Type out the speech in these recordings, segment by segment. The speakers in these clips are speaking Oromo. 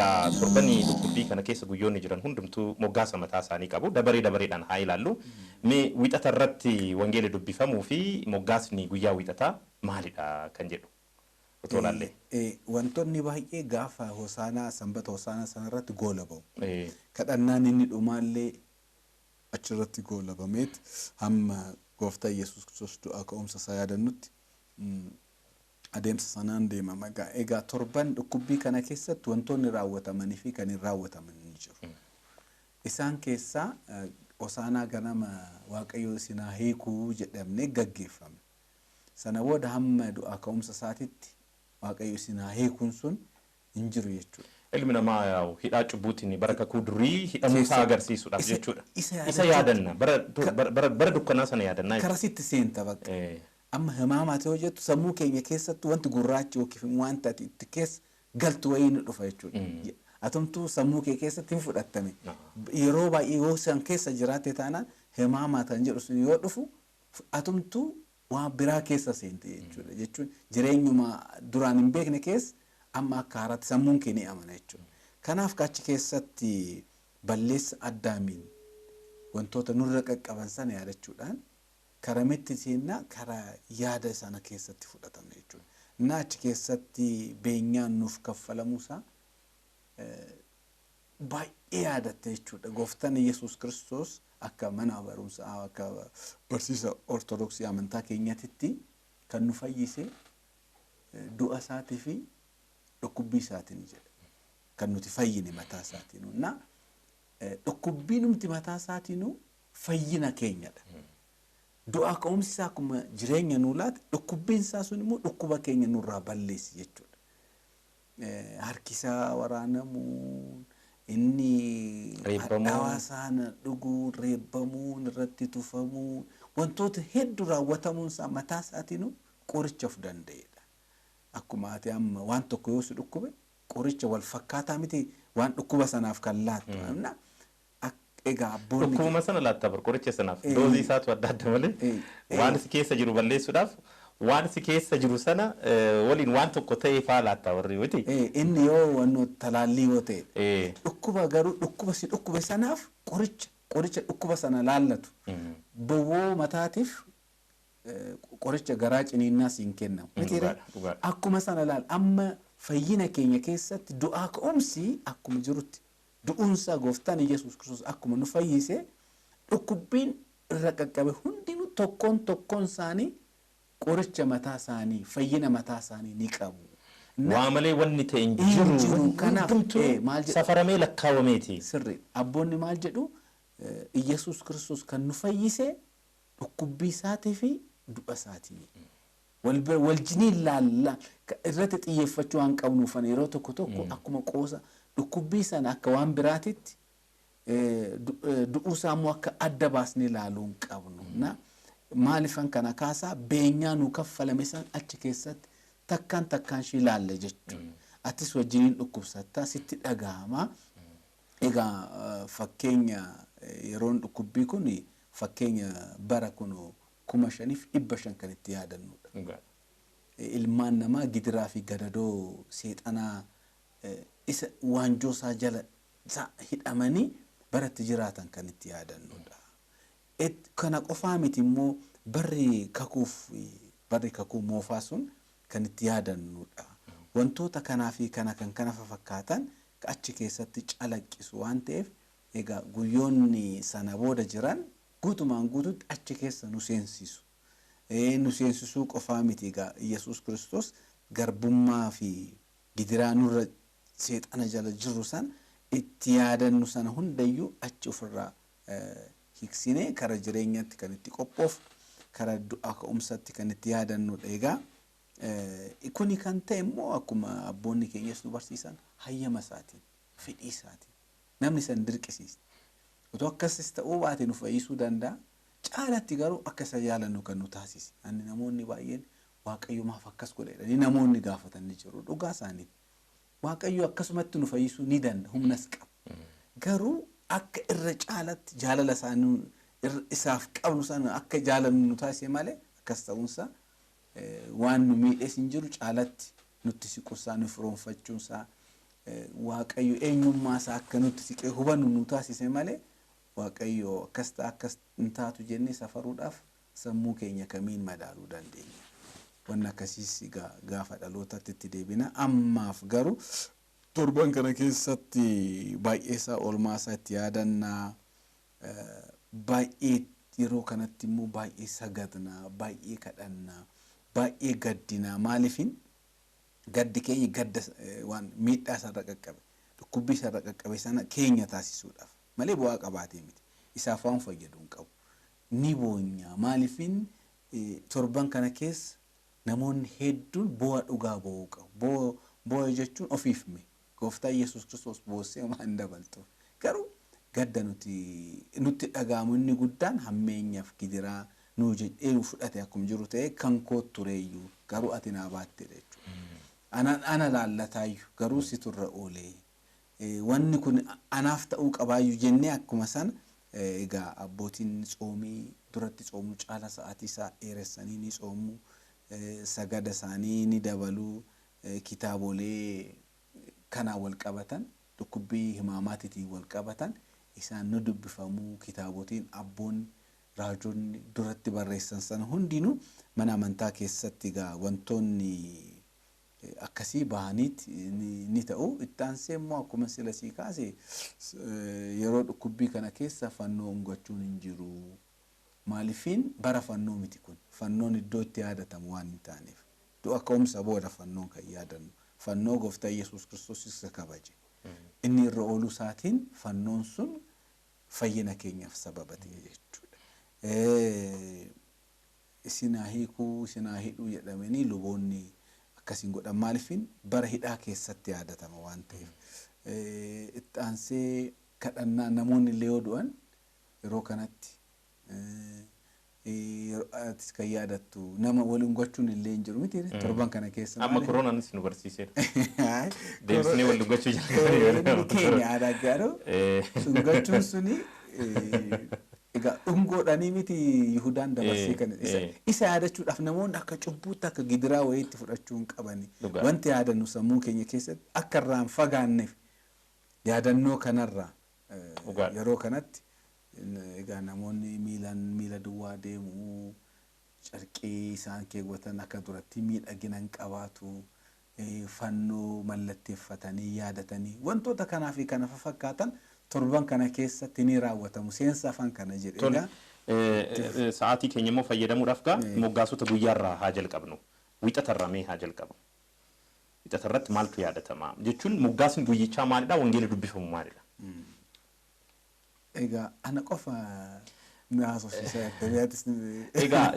egaa torbanii dhukkubbii kana keessa guyyoonni jiran hundumtuu moggaasa mataa isaanii qabu. Dabareedhaan haa ilaallu. Mee wixata irratti wangeelli dubbifamuu fi moggaasni guyyaa wixataa maalidha kan jedhu otoo ilaalle. Wantoonni baay'ee gaafa hosaanaa sanbata hosaanaa sanarratti goolabamu. Kadhannaan inni dhumaallee achirratti goolabameet hamma gooftaa Yesuus Kiristoos du'aa ka'umsa isaa yaadannutti adeemsa sanaan deemama. Egaa torban dhukkubbii kana keessatti wantoonni raawwatamanii fi kan hin raawwataman ni jiru. Isaan keessaa hosaanaa ganama Waaqayyo isin haa hiikuu jedhamne gaggeeffame. Sana booda hamma du'aa ka'umsa isaatitti Waaqayyo isin haa hiikuun sun hin jiru jechuudha. Ilmi namaa yaa'u hidhaa cubbuutiin bara kakuu durii hidhamuusaa agarsiisuudhaaf jechuudha. Isa yaadanna bara dukkanaa sana yaadanna. Karasitti seenta bakka. Amma hamaamaati yoo jettu sammuu keenya keessatti wanti gurraachi yookiin wanta itti keessa galtu wayii ni dhufa jechuudha. Atumtuu sammuu kee keessatti hin fudhatame. Yeroo baay'ee yoo san keessa jiraate taanaan hamaamaataan jedhu sun yoo dhufu atumtuu waan biraa keessa seente jechuudha. Jechuun jireenyuma duraan hin beekne keessa amma akka haaraatti sammuun kee ni amana jechuudha. Kanaaf kachi keessatti balleessa addaamiin wantoota nurra qaqqaban sana yaadachuudhaan karametti seenaa karaa yaada sana keessatti fudhatame jechuudha. Naachi keessatti beenyaan nuuf kaffalamuusaa baay'ee yaadatte jechuudha. Gooftaan Yesuus Kiristoos akka mana barumsaa akka barsiisa ortodoksii amantaa keenyatti kan nu fayyise du'a isaatii fi dhukkubbii isaatiin jedha. Kan nuti fayyine mataa isaatiin. Dhukkubbii numti mataa isaatiin fayyina keenyadha. Du'aa ka'umsi isaa akkuma jireenya nuu laate dhukkubbiin isaa sun immoo dhukkuba keenya nurraa balleessi jechuudha. Harki isaa waraanamuun inni hadhaawaa sana dhuguun reebbamuun irratti tufamuun wantoota hedduu raawwatamuun isaa mataa isaatiin qoricha of danda'edha. Akkuma ati amma waan tokko yoo si dhukkube qoricha wal fakkaataa miti waan dhukkuba sanaaf kan laattu. Egaa abboonni dhukkubuma sana laatta qoricha sanaaf doozii isaatu adda adda malee waan si keessa jiru balleessuudhaaf waan si keessa jiru sana waliin waan tokko ta'ee faa laatta warri witi. Inni yoo wanno talaallii yoo ta'e dhukkuba garuu dhukkuba si dhukkube sanaaf qoricha dhukkuba sana laallatu bowwoo mataatiif qoricha garaa ciniinnaa siin kennamu. Akkuma sana laal amma fayyina keenya keessatti du'aa ka'umsi akkuma jirutti du'uunsa gooftaan Yesuus Kiristoos akkuma nu fayyise dhukkubbiin irra qaqqabe hundinuu tokkoon isaanii qoricha mataa isaanii fayyina mataa isaanii ni qabu. Waa malee wanni ta'e hin jiru. Kanaaf maal jedhu safaramee lakkaawameeti. Sirri abboonni maal jedhu Yesuus Kiristoos kan nu fayyise dhukkubbii isaatii fi du'a isaatii. Waljiniin laalla irratti xiyyeeffachuu waan qabnuufan yeroo tokko akkuma qoosa dhukkubbii sana akka waan biraatitti du'uusaa immoo akka adda baasnee ilaaluun qabnu. Maalifan kana kaasaa beenyaa nu kaffalame san achi keessatti takkaan ishii ilaalle jechuudha. Atis wajjiniin dhukkubsattaa sitti dhagahama. Egaa fakkeenya yeroon dhukkubbii kun fakkeenya bara kun 5,500 kan itti yaadannudha. Ilmaan namaa gidiraa fi gadadoo seexanaa isa waanjoo isaa jala hidhamanii baratti jiraatan kan itti yaadannudha. Kana qofaa miti immoo barri kakuu moofaa sun kan itti yaadannudha. Wantoota kanaa fi kana fakkaatan achi keessatti calaqqisu waan ta'eef egaa guyyoonni sana booda jiran guutumaan guututti achi keessa nu seensisu. Nu seensisuu qofaa miti egaa Yesuus Kiristoos garbummaa fi gidiraa nurra seexana jala jirru san itti yaadannu sana hundayyuu achi ofirraa hiiksinee kara jireenyatti kan itti qophoof kara du'aa ka'umsatti kan itti yaadannudha. Egaa kuni kan ta'e immoo akkuma abboonni keenyas nu barsiisan hayyama isaatiin fedhii isaatiin namni san dirqisiisa. Otoo akkasis ta'uu baate nu fayyisuu danda'a. Caalatti garuu akka isa jaalannu kan nu taasise. Ani namoonni baay'een Waaqayyo maaf akkas godheedha. Namoonni gaafatan ni jiru dhugaa isaaniiti. Waaqayyo akkasumatti nu fayyisuu ni danda'a humnas qaba. Garuu akka irra caalatti jaalala isaanii isaaf qabnu sana akka jaalannu nu taasise malee akkas ta'uunsa waan nu miidhees hin jiru caalatti nutti siquusaa nu firoonfachuunsaa waaqayyo eenyummaa isaa akka nutti siqee hubannu nu taasise malee waaqayyo akkas hin taatu jennee safaruudhaaf sammuu keenya kamiin madaaluu dandeenya. Wanni akkasiis gaafa dhalootatti itti deebina. Ammaaf garuu torban kana keessatti baay'ee isaa oolmaa isaa itti yaadannaa baay'ee yeroo kanatti immoo baay'ee sagadnaa baay'ee kadhannaa baay'ee gaddinaa maaliifin gaddi keenya gadda waan miidhaa isarra qaqqabe dhukkubbii isarra qaqqabe sana keenya taasisuudhaaf malee bu'aa qabaatee miti isaaf waan fayyadu hin qabu ni boonya maaliifin torban kana keessa namoonni hedduun bu'aa dhugaa ba'uu qabu bu'aa jechuun ofiif mi gooftaa Yesuus Kiristoos boossee waan dabaltu garuu gadda nutti dhaga'amu inni guddaan hammeenyaaf gidiraa nuu jedhee fudhate akkuma jiru ta'e kan kootu tureeyyuu garuu ati naa baatte jechuudha. Ana laallataayyuu garuu si turre oolee wanni kun anaaf ta'uu qabaayyuu jennee akkuma sana egaa abbootiin tsoomii duratti tsoomuu caala sa'aatii isaa dheeressanii ni tsoomuu sagada isaanii ni dabaluu kitaabolee kanaan wal qabatan dhukkubbii himaamaatiin wal qabatan isaan nu dubbifamuu kitaabotiin abboon raajonni duratti barreessan sana hundinuu mana amantaa keessatti egaa wantoonni akkasii bahaniit ni ta'u ittaansee immoo akkuma sila sii kaase yeroo dhukkubbii kana keessa fannoo ungachuun hin jiru maaliifin bara fannoo miti kun fannoon iddoo itti yaadatamu waan hin taaneef du'a ka'umsa booda fannoon kan yaadannu fannoo gooftaa Yesuus Kiristoos isa kabaje inni irra ooluu isaatiin fannoon sun fayyina keenyaaf sababa ta'e jechuudha. Isinaa hiikuu isinaa hidhuu jedhamanii luboonni akkasiin godhan maaliifin bara hidhaa keessatti yaadatama waan ta'eef ittaansee kadhannaa namoonni illee yoo du'an yeroo kanatti atis kan yaadattu nama waliin gochuun illee hin jiru miti torban kana keessa amma koronaanis nu barsiiseera deebisnee waliin gochuu jalqabne keenya aadaa garuu sun gochuun suni egaa dhungoodhanii miti Yihudaan dabarsee kan isa yaadachuudhaaf namoonni akka cubbuutti akka gidiraa wayiitti fudhachuu hin qabani wanti yaadannu sammuu keenya keessatti akka irraa hin fagaanneef yaadannoo kanarraa yeroo kanatti egaa namoonni miila duwwaa deemuu carqii isaan keewwatan akka duratti miidhagina hin qabaatu fannoo mallatteeffatanii yaadatanii wantoota kanaa fi kana fakkaatan torban kana keessatti ni raawwatamu seensa afaan kana jedhe sa'aatii keenya immoo fayyadamuudhaaf gaa moggaasota guyyaarraa haa jalqabnu wixatarraa mee haa jalqabu wixatarratti maaltu yaadatama jechuun moggaasni guyyichaa maalidha wangeela dubbifamu maalidha egaa ana qofa egaa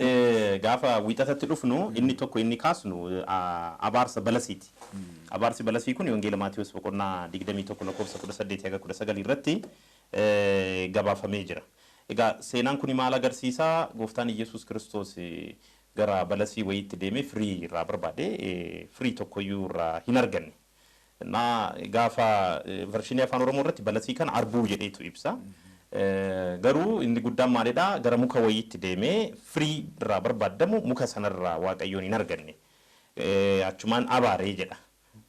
gaafa wixatatti dhufnu inni tokko inni kaasnu abaarsa balasiiti abaarsi balasii kun wangeela Maatiyos boqonnaa 21 lakkoofsa 18 haga 19 irratti gabaafamee jira. Egaa seenaan kun maal agarsiisa gooftaan Yesuus Kiristoos gara balasii wayiitti deemee firii irraa barbaade firii tokkoyyuu irraa hin arganne. Na gaafa vershinii afaan Oromoo irratti balasii kana arbuu jedheetu ibsa. Garuu inni guddaan maalidha gara muka wayiitti deemee firii irraa barbaadamu muka sanarraa waaqayyoon hin arganne. Achumaan abaaree jedha.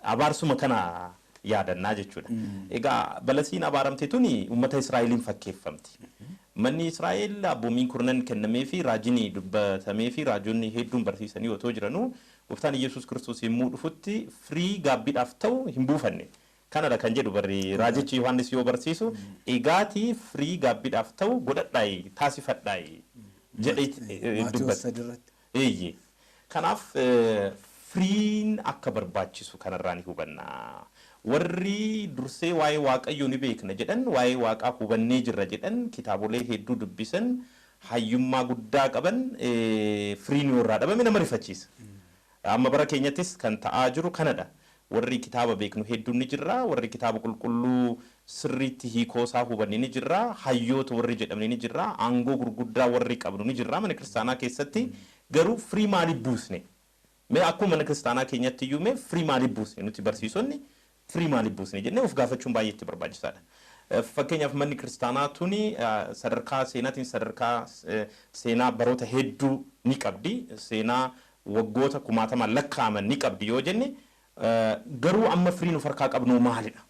Abaarsuma kana yaadannaa jechuudha. Egaa balasiin abaaramte tuni uummata Israa'eliin fakkeeffamti. Manni Israa'el abboomiin kurnan kennamee fi raajini dubbatamee fi raajonni hedduun barsiisanii otoo jiranuu gooftaan Yesuus Kiristoos yommuu dhufutti firii gaabbiidhaaf ta'u hin buufanne. Kanadha kan jedhu barri raajichi Yohaannis yoo barsiisu egaati firii gaabbiidhaaf ta'u godhadhaay taasifadhaay jedhee dubbata. Eeyyee. Kanaaf firiin akka barbaachisu kanarraa ni hubanna. Warri dursee waa'ee waaqayyoo ni beekna jedhan waa'ee waaqaa hubannee jirra jedhan kitaabolee hedduu dubbisan hayyummaa guddaa qaban firiin irraa dhabame nama rifachiisa. Amma bara keenyattis kan ta'aa jiru kanadha. Warri kitaaba beeknu hedduun ni jirra, warri kitaaba qulqulluu sirriitti hiikoosaa hubanne ni jirra, hayyoota warri jedhamne ni jirra, aangoo gurguddaa warri qabnu ni jirra mana kiristaanaa keessatti garuu firii maaliif buusne? Mee akkuma mana kiristaanaa keenyatti iyyuu mee firii maaliif buusne nuti barsiisonni firii maaliif buusne jennee of gaafachuun baay'eetti barbaachisaadha. Fakkeenyaaf manni kiristaanaa tuni sadarkaa seenaatiin sadarkaa seenaa baroota hedduu ni qabdi, seenaa waggoota kumaatamaan lakkaa'aman ni qabdi yoo jenne garuu amma firiin of harkaa qabnu maalidha?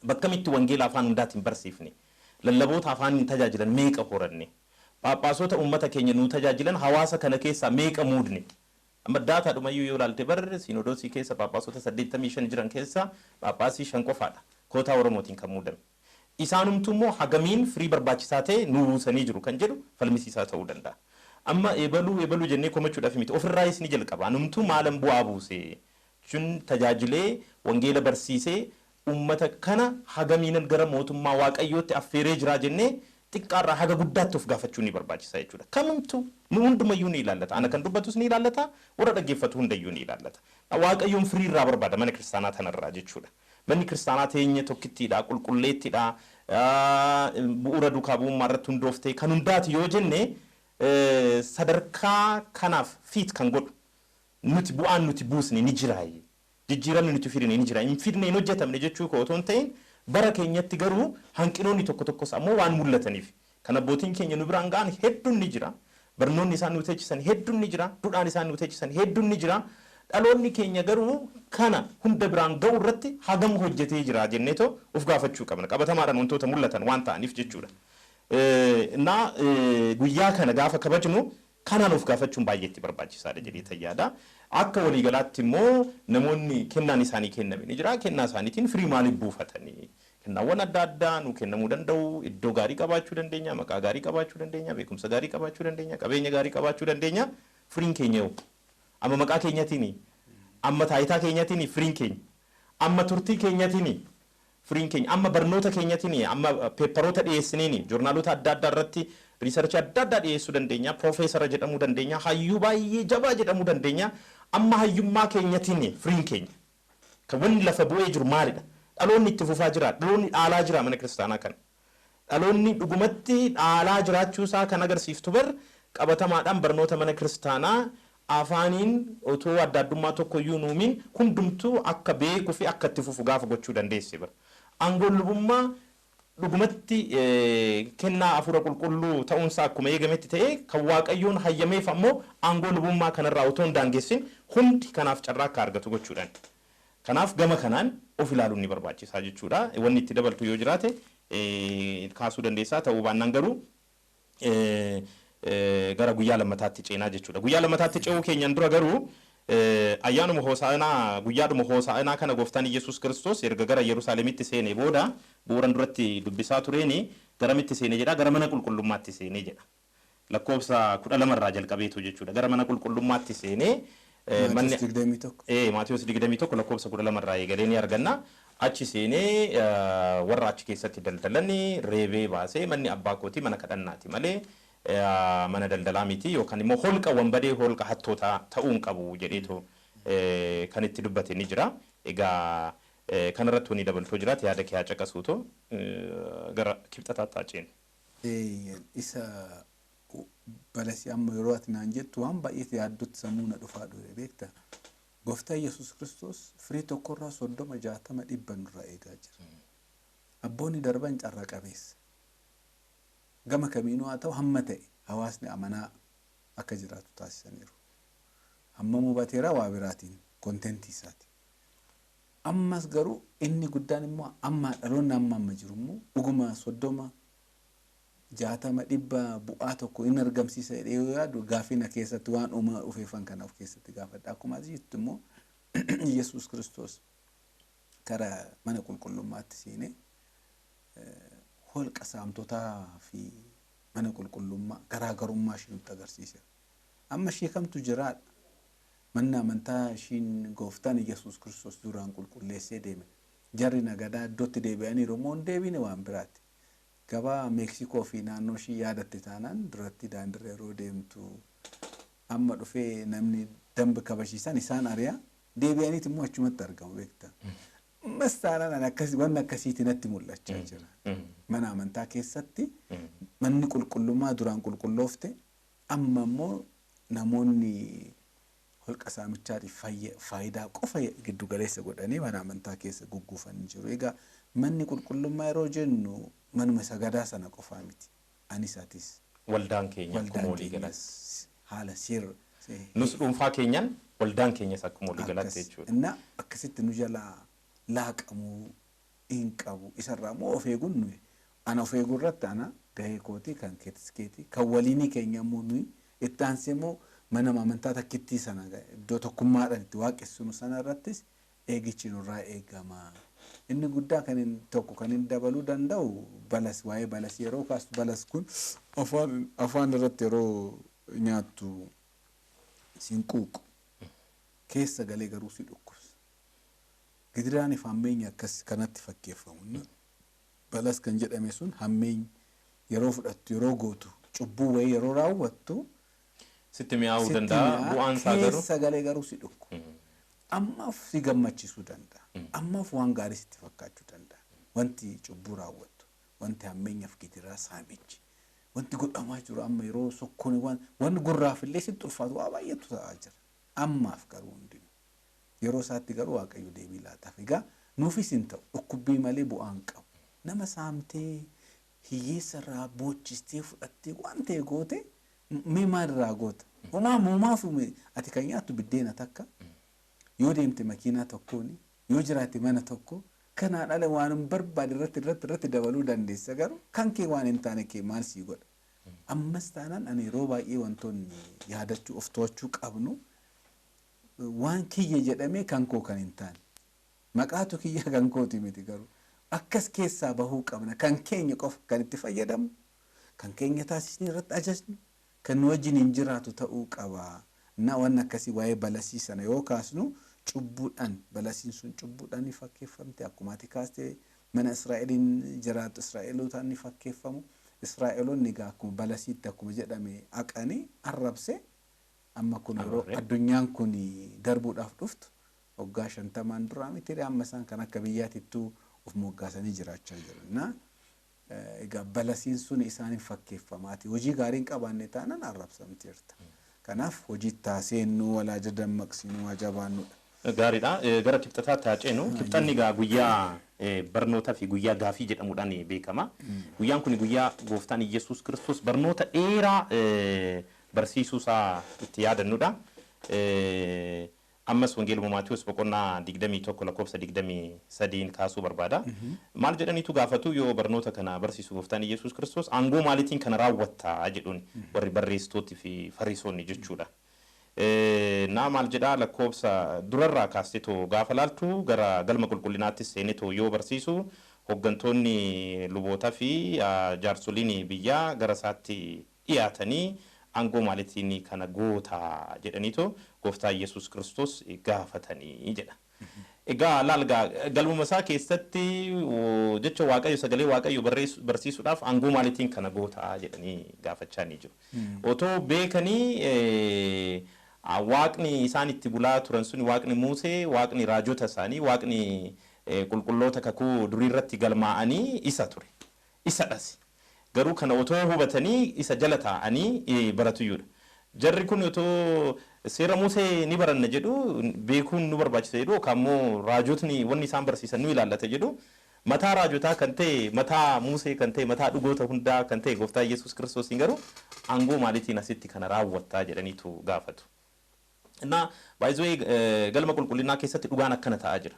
Bakka mitti wangeela afaan hundaatiin barsiifne lallaboota afaaniin tajaajilan meeqa horanne Phaaphaasota uummata keenya nuu tajaajilan hawaasa kana keessaa meeqa muudne amma daataa dhumayyuu yoo ilaalte bar Sinodoosii keessa Phaaphaasota 85 jiran keessa Phaaphaasii 5 qofaadha kootaa Oromootiin kan muudame. Isaanumtu immoo hagamiin firii barbaachisaa ta'e nuu buusanii jiru kan jedhu falmisiisaa ta'uu danda'a. Amma eebaluu jennee komachuudhaaf miti ofirraa isni jalqaba. Anumtu maalan bu'aa buuse jechuun tajaajilee wangeela barsiisee uummata kana hagamiinan gara mootummaa waaqayyootti affeeree jira jennee xiqqaarraa haga guddaatti of gaafachuu ni barbaachisa jechuudha. Kamumtu nu hundumayyuu ni ilaallata. Ana kan dubbatus ni ilaallata, warra dhaggeeffatu hundayyuu ni ilaallata. Waaqayyoon firii irraa barbaada mana kiristaanaa tanarraa jechuudha. Manni kiristaanaa teenya tokkittiidha, qulqulleettiidha, bu'uura duukaa bu'ummaa irratti hundooftee kan hundaati yoo jenne sadarkaa kanaaf fiit kan godhu nuti bu'aan nuti buusne ni jiraayi. Jijjiiramni nuti fidne ni jira. Hin fidne hin hojjetamne jechuu koo otoo hin ta'in bara keenyatti garuu hanqinoonni tokko tokkos ammoo waan mul'ataniif kan abbootiin keenya nu biraan ga'an hedduun ni jira. Barnoonni isaan nu teechisan hedduun ni jira. Duudhaan isaan nu teechisan hedduun ni jira. Dhaloonni keenya garuu kana hunda biraan ga'u irratti hagam hojjetee jira jenneetoo of gaafachuu qabna. Qabatamaadhaan wantoota mul'atan waan ta'aniif jechuudha. Guyyaa kana gaafa kabajnu kanaan of gaafachuun baay'eetti barbaachisaadha jedhee tayyaadha. Akka waliigalaatti immoo namoonni kennaan isaanii kenname ni jira. Kennaa isaaniitiin firii maaliif buufatanii? Kennaawwan adda addaa nu kennamuu danda'u. Iddoo gaarii qabaachuu dandeenya, maqaa gaarii qabaachuu dandeenya, beekumsa gaarii qabaachuu dandeenya, qabeenya gaarii qabaachuu dandeenya. Firiin keenya yoo amma maqaa keenyatiin, amma taayitaa keenyatiin firiin keenya, amma turtii keenyatiin firiin keenya, amma barnoota keenyatiin, amma peepparoota dhiyeessiniin, joornaalota adda addaa irratti riisarchii adda addaa dhiyeessuu dandeenya, piroofeesara jedhamuu dandeenya, hayyuu baay'ee jabaa jedhamuu dandeenya. Amma hayyummaa keenyatiin firiin keenya kan wanni lafa bu'ee jiru maalidha? Dhaloonni itti fufaa jira, dhaloonni dhaalaa jira mana kiristaanaa kana. Dhaloonni dhugumatti dhaalaa jiraachuusaa kan agarsiiftu bar qabatamaadhaan barnoota mana kiristaanaa afaaniin otoo adda addummaa tokko iyyuu nuumiin hundumtuu akka beekuu fi akka itti fufu gaafa gochuu dandeesse bar. Aangoon lubummaa dhugumatti kennaa afuura qulqulluu ta'uunsaa akkuma eegametti ta'e kan waaqayyoon hayyameef ammoo aangoo lubummaa kanarraa otoo hin daangessin hundi kanaaf carraa akka argatu gochuudhaan. Kanaaf gama kanaan of ilaaluun ni barbaachisaa jechuudha. Wanni itti dabaltu yoo jiraate kaasuu dandeessaa ta'uu baannaan garuu gara guyyaa lammataatti ceenaa jechuudha. Guyyaa lammataatti ce'uu keenyan dura garuu ayyaanuma hoosaanaa guyyaadhuma hoosaanaa kana gooftaan Yesuus Kiristoos erga gara Yerusaalemitti seenee booda bu'uuran duratti dubbisaa tureeni garamitti seenee jedha gara mana qulqullummaatti seenee jedha. Lakkoofsa 12 irraa jalqabeetu jechuudha. Gara mana qulqullummaatti seenee Maatiyos 21 lakkoofsa 12 irraa eegalee ni arganna. Achi seenee warra achi keessatti daldalanii reebee baasee manni abbaa kootii mana kadhannaati malee mana daldalaa miti yookaan immoo holqa wanbadee holqa hattootaa ta'uun qabu jedheetu kan itti dubbate ni jira. Egaa kanarratti wanni dabaltoo jiraate yaada kee haa caqasuutu gara kibxataatti haaceen. Isa balasii amma yeroo ati naan jettu waan baay'ee yaaddutti sammuu na dhufaa dhufe beekta. Gooftaan Yesuus Kiristoos firii tokkorraa 30, 60, 100 nurraa eegaa jira. Abboonni darban carraa qabeessa. Gama kamiinuu haa ta'u hamma ta'e hawaasni amanaa akka jiraatu taasisaniiru. Hamma mubateera waa biraatiin kontentii isaati. Ammas garuu inni guddaan immoo amma dhaloonni amma jiru immoo dhuguma 30, 60, 100 bu'aa tokko inni argamsiisa jedhee yoo yaadu gaafina keessatti waan uumaa dhufeeffan kana of keessatti gaafadha. Akkuma asitti immoo Yesuus Kiristoos karaa mana qulqullummaatti seenee holqa saamtotaa fi mana qulqullummaa garaagarummaa ishee nutti agarsiisa. Amma ishee kamtu jiraadha. Manni amantaa ishiin gooftaan Yesuus Kiristoos duraan qulqulleessee deeme. Jarri nagadaa iddootti deebi'aniiru moo hin deebine waan biraati. Gabaa Meeksikoo fi naannoo ishii yaadatte taanaan duratti daandirra yeroo deemtu amma dhufee namni dambi kabachiisan isaan ari'a deebi'aniiti immoo achumatti argamu beekta. Mastaanaan akkasii waan akkasiitiin natti mul'achaa jira. Mana amantaa keessatti manni qulqullummaa duraan qulqulloofte amma immoo namoonni holqa saamichaatiif faayidaa qofa giddu galeessa godhanii mana amantaa keessa gugguufanii jiru. Egaa manni qulqullummaa yeroo jennu manuma sagadaa sana qofaa miti. Anis atis waldaan keenya akkuma walii galas haala Nus dhuunfaa keenyan waldaan keenyas akkuma walii galaatti jechuudha. Inna akkasitti nu jalaa laaqamuu hin qabu. Isarraa immoo of eeguun nuyi. Ana of eeguu irratti ana gahee kooti kan keetis keeti kan waliinii keenya immoo nuyi itti aansee immoo mana amantaa takkittii sana iddoo tokkummaadhaan itti waaqessinu sana irrattis eegichi nurraa eegama. Inni guddaa kan tokko kan hin dabaluu danda'u balas waa'ee balas yeroo kaastu balas kun afaan irratti yeroo nyaattu siin quuqu keessa galee garuu si dhukkubsa. Gidiraan if hammeenya akkas kanatti fakkeeffamu. Balas kan jedhame sun hammeenya yeroo fudhattu yeroo gootu cubbuu wayii yeroo raawwattu sitti mi'aawuu danda'a bu'aan isaa garuu keessa galee garuu si dhukku. Ammaaf si gammachiisuu danda'a. Ammaaf waan gaarii sitti fakkaachuu danda'a. Wanti cubbuu raawwattu, wanti hammeenyaaf gidiraa saamichi, wanti godhamaa jiru amma yeroo sokkoon waan gurraaf illee sitti ulfaatu waa baay'eetu ta'aa jira. Ammaaf garuu hundinuu yeroo isaatti garuu Waaqayyo deebii laataaf. Egaa nuufis hin ta'u dhukkubbii malee bu'aan qabu. Nama saamtee hiyyeessa irraa boochistee fudhattee waan ta'e goote mee maalirraa goota? Uumaaf ati kan nyaattu biddeena takka yoo deemte makiinaa tokkoon yoo jiraate mana tokko kanaan ala waan hin barbaade irratti dabaluu dandeessa garuu kan kee waan hin taane kee maal sii godha? Ammas taanaan ani yeroo baay'ee wantoonni yaadachuu of to'achuu qabnu waan kiyya jedhamee kan koo kan hin taane maqaatu kiyya kan kooti miti garuu akkas keessaa bahuu qabna kan keenya qofa kan itti fayyadamu kan keenya taasisni irratti ajajnu kan nu wajjin hin jiraatu ta'uu qaba. Na waan akkasii waa'ee balasii sana yoo kaasnu cubbuudhaan balasiin sun cubbuudhaan ni fakkeeffamte akkuma ati kaaste mana Israa'eliin jiraatu Israa'elootaan ni fakkeeffamu. Israa'eloonni egaa akkuma balasiitti akkuma jedhame haqanii arrabse amma kun yeroo addunyaan kun darbuudhaaf dhuftu waggaa 50 dura miti amma isaan kan akka biyyaatittuu of moggaasanii jiraachaa jiru. Na egaa balasiin sun isaaniin fakkeeffamaati. Hojii gaariin qabaanne taanaan arrabsamteerta. Kanaaf hojii taaseennu walaa dammaqsinu wajabaannudha. Gaariidha. Gara kibxataatti haa ceenu. Kibxanni egaa guyyaa barnootaa fi guyyaa gaafii jedhamuudhaan beekama. Guyyaan kun guyyaa gooftaan Iyyasuus Kiristoos barnoota dheeraa barsiisuusaa itti yaadannudha. Ammas wangeeluma Maatiyos boqonnaa 21 lakkoofsa 23 kaasuu barbaada. Maal jedhaniitu gaafatu yoo barnoota kana barsiisu gooftaan Iyyasuus Kiristoos aangoo maaliitiin kana raawwattaa jedhuun warri barreessitooti fi fariisonni jechuudha. Naa maal jedhaa lakkoofsa durarraa kaasteetoo gaafa laaltu gara galma qulqullinaattis seenetoo yoo barsiisu hooggantoonni lubootaa fi jaarsoliin biyyaa gara isaatti dhiyaatanii aangoo maaliitiin kana gootaa jedhaniitoo gooftaa Iyyasuus Kiristoos gaafatanii jedha. Egaa laalgaa galmuma isaa keessatti jecha Waaqayyo sagalee Waaqayyo barsiisuudhaaf aangoo maaliitiin kana gootaa jedhanii gaafachaa ni jiru. Otoo beekanii Waaqni isaan itti bulaa turan sun Waaqni Musee, Waaqni raajota isaanii, Waaqni qulqulloota kakuu durii irratti galmaa'anii isa ture. Isa dhasi. Garuu kana otoo hubatanii isa jala taa'anii baratuyyuudha. Jarri kun otoo seera Musee ni baranna jedhu beekuun nu barbaachisa jedhu kammoo raajotni wanni isaan barsiisan nu ilaallata jedhu mataa raajotaa kan ta'e mataa Musee kan ta'e mataa dhugoota hundaa kan ta'e gooftaa Iyyasuus Kiristoosiin garuu aangoo maaliitiin asitti kana raawwattaa jedhaniitu gaafatu. Innaa baay'ee galma qulqullinaa keessatti dhugaan akkana ta'aa jira.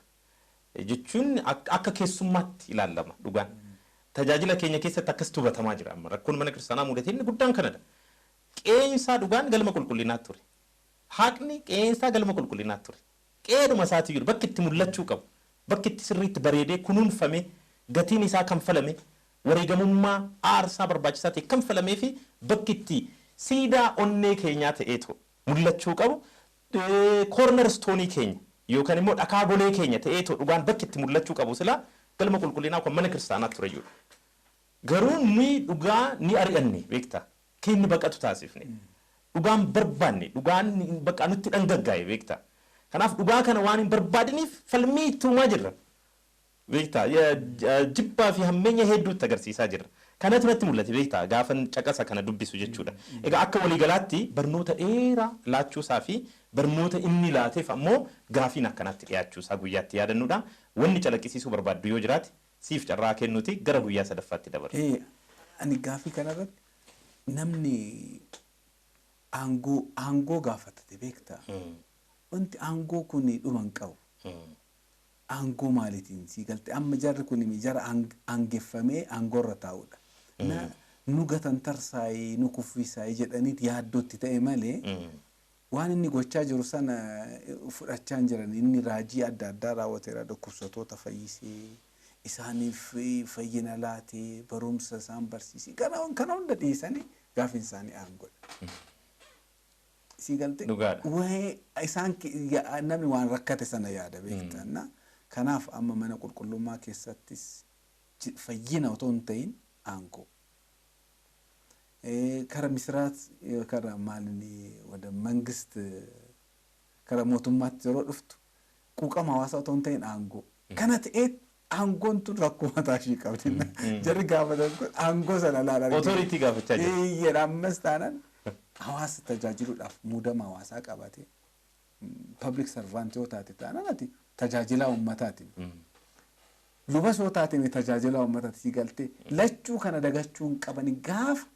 Jechuun akka keessummaatti ilaallama dhugaan. Tajaajila keenya keessatti akkas tubatamaa jira amma rakkoon mana kiristaanaa mudate inni guddaan kanadha. Qeensaa dhugaan galma qulqullinaa ture. Haqni qeensaa galma qulqullinaa ture. Qeeduma isaati jiru bakki itti mul'achuu qabu. Bakki itti sirriitti bareedee kunuunfame gatiin isaa kanfalame wareegamummaa aarsaa barbaachisaa ta'e kanfalamee fi bakki itti siidaa onnee keenyaa ta'eetu mul'achuu qabu. Corner stoonii keenya yookaan immoo dhakaa golee keenya ta'eetu dhugaan bakki itti mul'achuu qabu silaa galma qulqullinaa kun mana kiristaanaa ture jiru. Garuu ni dhugaa ni ari'anne beektaa keenni baqatu taasifne dhugaan barbaanne dhugaan bakka nutti dhangaggaa'e beektaa. Kanaaf dhugaa kana waan hin barbaadiniif falmii tuumaa jirra. Beektaa jibbaa fi hammeenya hedduutti agarsiisaa jirra. Kanatu natti mul'ate beektaa gaafa caqasa kana dubbisu jechuudha. Egaa akka waliigalaatti barnoota dheeraa laachuusaa fi barnoota inni laateef ammoo gaafiin akkanatti dhiyaachuusaa guyyaatti yaadannuudha. Wanni calaqqisiisuu barbaaddu yoo jiraate siif carraa kennuuti gara guyyaa sadaffaatti dabalu. Ani gaafii kanarratti namni aangoo gaafatate beektaa. Wanti aangoo kun dhuman qabu. Aangoo maaliitiin sii galte amma jarri kun jara aangeffamee aangoorra taa'udha. Nu gatan tarsaayii nu kuffisaayii jedhaniit yaaddootti ta'e malee waan inni gochaa jiru sana fudhachaa hin jiran. Inni raajii adda addaa raawwateera dhukkubsattoota fayyisee isaaniif fayyina laatee barumsa isaan barsiisee kana hunda dhiisanii gaafin isaanii aangoodha. Sii galte waa'ee isaan namni waan rakkate sana yaada beektaa. Kanaaf amma mana qulqullummaa keessattis fayyina otoo hin ta'in aangoo. Kara misiraat kara maalini wada mangist kara mootummaatti yeroo dhuftu quuqama hawaasaa otoo hin ta'in aangoo. Kana ta'ee aangoon tun rakkoo mataa ishii qabdi. Jarri gaafatan kun aangoo sana laala. Otoriitii gaafachaa jiru. Jedha ammas taanaan hawaasa tajaajiluudhaaf muudama hawaasaa qabate public servant yoo taate taanaan ati tajaajila uummataati. Luba soo taate tajaajila uummataati sii galte lachuu kana dagachuun qabani gaafa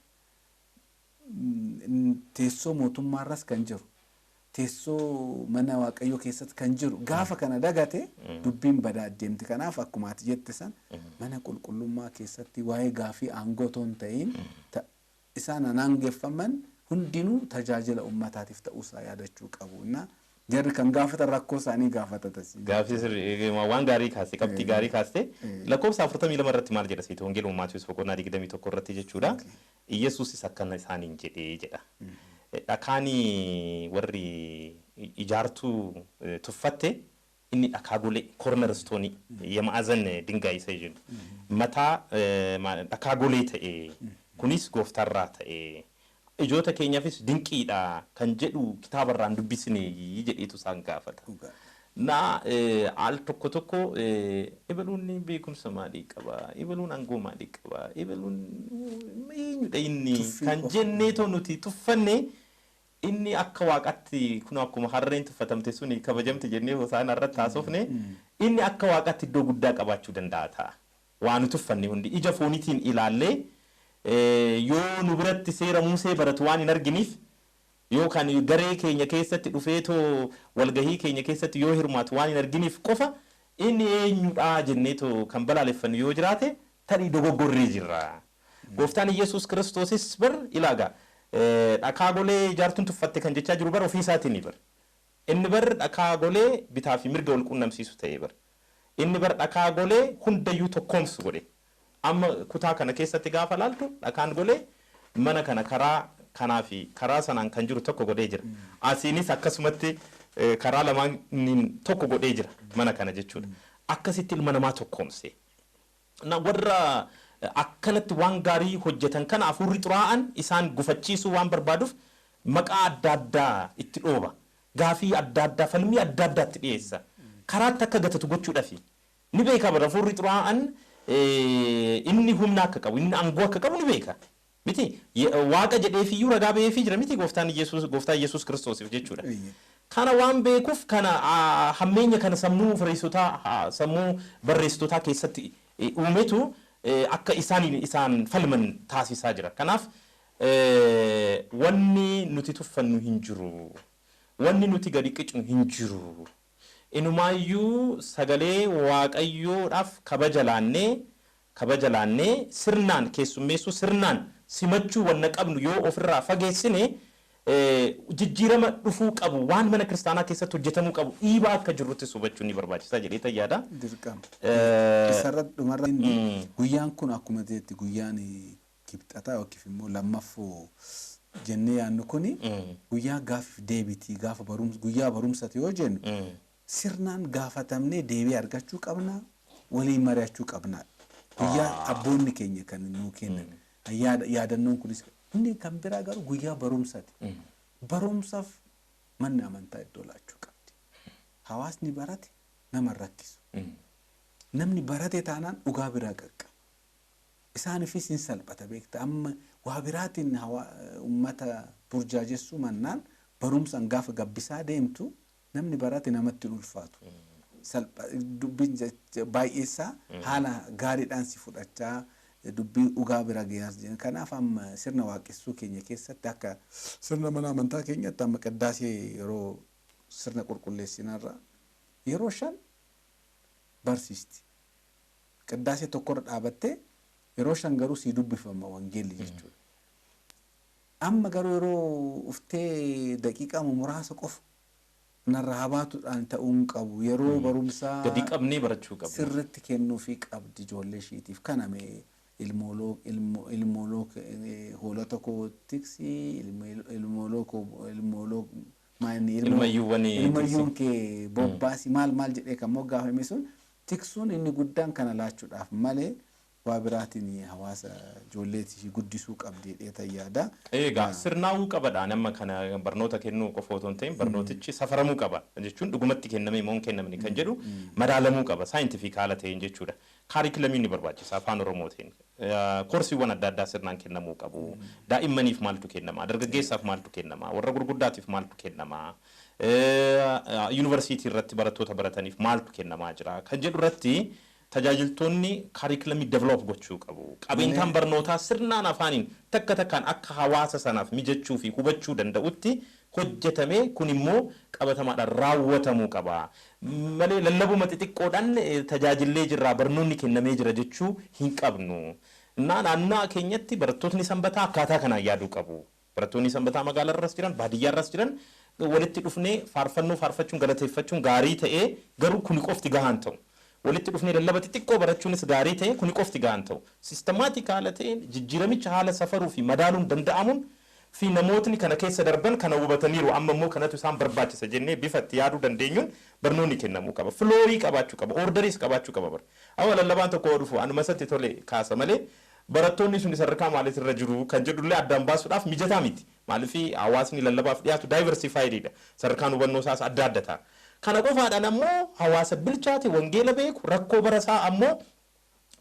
teessoo mootummaarras kan jiru teessoo mana waaqayyoo keessatti kan jiru gaafa kana dagate dubbiin badaa adeemti. Kanaaf akkuma ati jette san mana qulqullummaa keessatti waa'ee gaafii aangoo toon ta'in isaan anaangeeffaman hundinuu tajaajila uummataatiif ta'uusaa yaadachuu qabu. Jarri kan gaafatan rakkoo isaanii gaafatatas. Gaafii waan gaarii kaaste qabxii gaarii kaaste lakkoofsa 42 irratti maal jedha seetu wangeeluma Maatiyoos boqonnaa 21 irratti jechuudha. Iyesuusis akkana isaaniin jedhee jedha. Dhakaanii warri ijaartuu tuffatte inni dhakaa golee cornerstone የማዕዘን ድንጋይ isa jedhu mataa dhakaa golee ta'e kunis gooftarraa ta'e ijoota keenyaafis dinqiidha kan jedhu kitaabarraan dubbisne jedheetu isaan gaafata. Al tokko tokko ibaluun beekumsa maalii qaba, ibaluun aangoo maalii qaba, ibaluun eenyudha inni kan jenneetoo nuti tuffanne inni akka waaqatti kun akkuma harreen tuffatamte suni kabajamte jennee hosaan irratti haasofne inni akka waaqatti iddoo guddaa qabaachuu danda'a ta'a. Waan tuffanne hundi ija fooniitiin ilaallee yoo nu biratti seera Musee baratu waan hin arginiif yookaan garee keenya keessatti dhufeetoo walgahii keenya keessatti yoo hirmaatu waan hin arginiif qofa inni eenyudha jenneetoo kan balaaleffannu yoo jiraate tarii dogoggorree jirra. Gooftaan Iyesuus Kiristoosis bar ilaagaa dhakaa golee ijaartuun tuffatte kan jechaa jiru bar ofii isaatiin bar inni bar dhakaa golee bitaa fi mirga wal quunnamsiisu ta'ee bar inni bar dhakaa golee hundayyuu tokkoomsu godhe. Amma kutaa kana keessatti gaafa laaltu dhakaan golee mana kana karaa kanaa fi karaa sanaan kan jiru tokko godhee jira. Asiinis akkasumatti karaa lamaan tokko godhee jira mana kana jechuudha. Akkasitti ilma namaa tokkoomse. Warra akkanatti waan gaarii hojjetan kana hafuurri xuraa'aan isaan gufachiisuu waan barbaaduuf maqaa adda addaa itti dhooba. Gaafii adda addaa falmii adda addaatti dhiyeessa. Karaatti akka gatatu gochuudhaafi. Ni beeka bara hafuurri xuraa'aan inni humna akka qabu inni aangoo akka qabu ni beeka. Miti waaqa jedheefiyyuu ragaa ba'eefii jira miti gooftaa Iyesuus Kiristoosiif jechuudha. Kana waan beekuuf kana hammeenya kana sammuu Fariisotaa sammuu barreessitootaa keessatti uumetu akka isaan falman taasisaa jira. Kanaaf wanni nuti tuffannu hin jiru. Wanni nuti gadi qicnu hin jiru. Inumaayyuu sagalee waaqayyoodhaaf kabaja laannee sirnaan keessummeessuu sirnaan simachuu wanna qabnu yoo ofirraa fageessine jijjiirama dhufuu qabu waan mana kiristaanaa keessatti hojjetamuu qabu dhiibaa akka jirrutti hubachuun ni barbaachisaa jedhee tayyaadha. Dirqama. Isarratti dhumarra guyyaan kun akkuma jetti guyyaan kibxataa yookiin immoo lammaffoo jennee yaannu kuni guyyaa gaaffii deebiitii gaafa guyyaa barumsaati yoo jennu sirnaan gaafatamnee deebii argachuu qabna waliin mari'achuu qabna. Guyyaa abboonni keenya kan nuu kennan yaadannoon kunis inni kan biraa garuu guyyaa barumsaati. Barumsaaf manni amantaa iddoo laachuu qabdi. Hawaasni barate nama rakkisu. Namni barate taanaan dhugaa biraa qaqqaba. Isaaniifis hin salphata beekta. Amma waa biraatiin uummata burjaajessuu mannaan barumsaan gaafa gabbisaa deemtu namni barate namatti ulfaatu. Dubbiin baay'eessaa haala gaariidhaan si fudhachaa dubbii dhugaa bira geeyyaas jenna. Kanaaf amma sirna waaqessuu keenya keessatti akka sirna mana amantaa keenyatti amma qiddaasee yeroo sirna qulqulleessinarra yeroo 5 barsiisti. Qiddaasee tokkorra dhaabattee yeroo 5 garuu sii dubbifama wangeelli jechuudha. Amma garuu yeroo uftee daqiiqaa muraasa qofa narraa baatuudhaan ta'uun qabu yeroo barumsaa gadi qabnee barachuu qabu sirriitti kennuufii qabdi ijoollee ishiitiif kaname ilmooloo hoolota koo tiksi ilmooloo ilmayyuun kee bobbaasi maal jedhee kan moggaafame sun tiksuun inni guddaan kana laachuudhaaf malee waa biraatiin hawaasa ijoolleetii guddisuu qabdi jedhee yaada. Egaa sirnaawuu qabadha nama kana barnoota kennuu qofa otoo hin ta'in barnootichi safaramuu qaba jechuun dhugumatti kenname moo hin kennamne kan jedhu madaalamuu qaba saayintifik haala ta'een jechuudha. Kaarikulamiin ni barbaachisa afaan Oromootiin. Koorsiiwwan adda addaa sirnaan kennamuu qabu. Daa'immaniif maaltu kennama? Dargaggeessaaf maaltu kennama? Warra gurguddaatiif maaltu kennama? Yuunivarsiitii irratti barattoota barataniif maaltu kennamaa jira? Kan jedhu irratti tajaajiltoonni kaarikulamii develop gochuu qabu. Qabeenyaan barnootaa sirnaan afaaniin takka takkaan akka hawaasa sanaaf mijachuu fi hubachuu danda'utti hojjetamee kun immoo qabatamaadhaan raawwatamuu qaba. Malee lallabuma xixiqqoodhaan tajaajillee jirra barnoonni kennamee jira jechuu hin qabnu. Naannoo keenyatti barattoonni sanbataa akkaataa kanaan yaaduu qabu. Barattoonni sanbataa magaalaa irras jiran baadiyyaa irras jiran walitti dhufnee faarfannoo faarfachuun galateeffachuun gaarii ta'ee garuu kuni qofti gahaan ta'u. Walitti dhufnee lallaba xixiqqoo barachuunis gaarii ta'e kuni qofti gahaan ta'u. Sistemaatik haala ta'een jijjiiramicha haala safaruu fi madaaluun danda'amuun fi namootni kana keessa darban kana hubataniiru amma immoo kanatu isaan barbaachisa jennee bifa itti yaaduu dandeenyuun barnoonni kennamuu qaba. Filoorii qabaachuu qaba. Oorderiis qabaachuu qaba bara. Awwa lallabaan tokko dhufu anuma isatti tole kaasa malee barattoonni sun sadarkaa maaliitirra jiru kan jedhullee addaan baasuudhaaf mijataa miti. Maaliif hawaasni lallabaaf dhiyaatu diversifiedidha. Sadarkaan hubannoo isaas adda adda ta'a. Kana qofaadhaan ammoo hawaasa bilchaate wangeela beeku rakkoo barasaa ammoo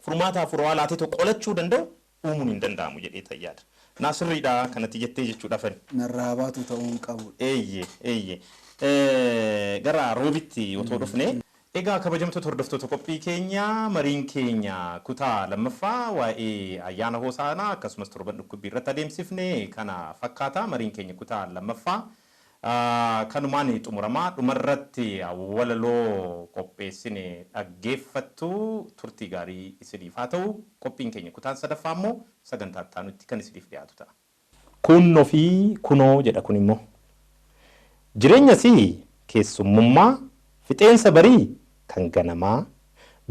furmaataa furaa laatee tokko qolachuu danda'u uumuun hin danda'amu jedhee yaada. Naasirriidha kanatti jettee jechuudha fani. Narraa baatu ta'uun qabu. Eeyyee. Gara roobitti otoo dhufne egaa kabajamtoota hordoftoota qophii keenya mariin keenya kutaa lammaffaa waa'ee ayyaana hoosaanaa akkasumas torban dhukkubbii irratti adeemsifne kana fakkaata mariin keenya kutaa lammaffaa. Kanumaan xumuramaa dhumarratti walaloo qopheessine dhaggeeffattu turtii gaarii isiniif haa ta'u qophiin keenya kutaan sadaffaa immoo sagantaa taanutti kan isiniif dhiyaatu ta'a. Kunoo fi kunoo jedha kun immoo jireenya si keessummummaa fixeensa barii kan ganamaa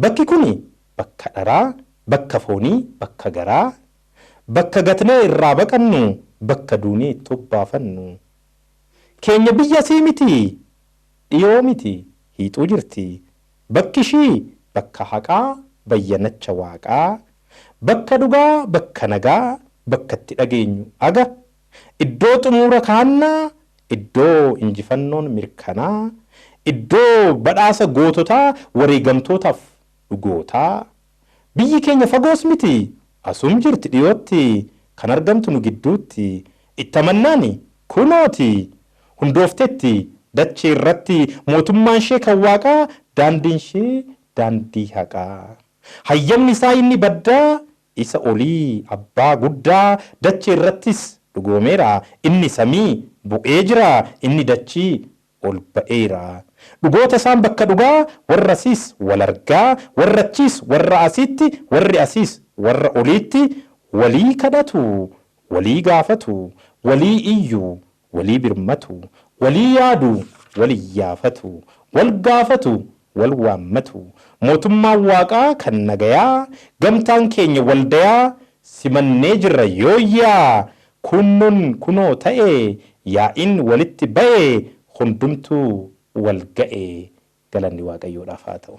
bakki kuni bakka dharaa bakka foonii bakka garaa bakka gatnee irraa baqannu bakka duunee itti obbaafannu. Keenya biyya sii miti dhiyoo miti hiixuu jirti bakki ishii bakka haqaa bayyanacha waaqaa bakka dhugaa bakka nagaa bakka itti dhageenyu aga iddoo xumura kaannaa iddoo injifannoon mirkanaa iddoo badhaasa goototaa wareegamtootaaf dhugootaa biyyi keenya fagoos miti asum jirti dhiyootti kan argamtu nu gidduutti itti amannaani kunooti. Hundooftetti dachee irratti mootummaan ishee kan waaqaa daandiin ishee daandii haqaa. Hayyamni isaa inni baddaa isa olii abbaa guddaa dachee irrattis dhugoomeera inni samii bu'ee jira inni dachii ol ba'eera. Dhugoota isaan bakka dhugaa warra asiis wal argaa warra achiis warra asiitti warri asiis warra oliitti walii kadhatu walii gaafatu walii iyyuu. Walii birmatu, walii yaadu, walii yaafatu, wal gaafatu, wal waammatu. Mootummaan waaqaa kan nagayaa, gamtaan keenya waldayaa, simannee jirra yooyyaa. Kunoo ta'e, yaa'iin walitti ba'e, hundumtuu wal ga'e. Galanni waaqayyoodhaaf haa ta'u.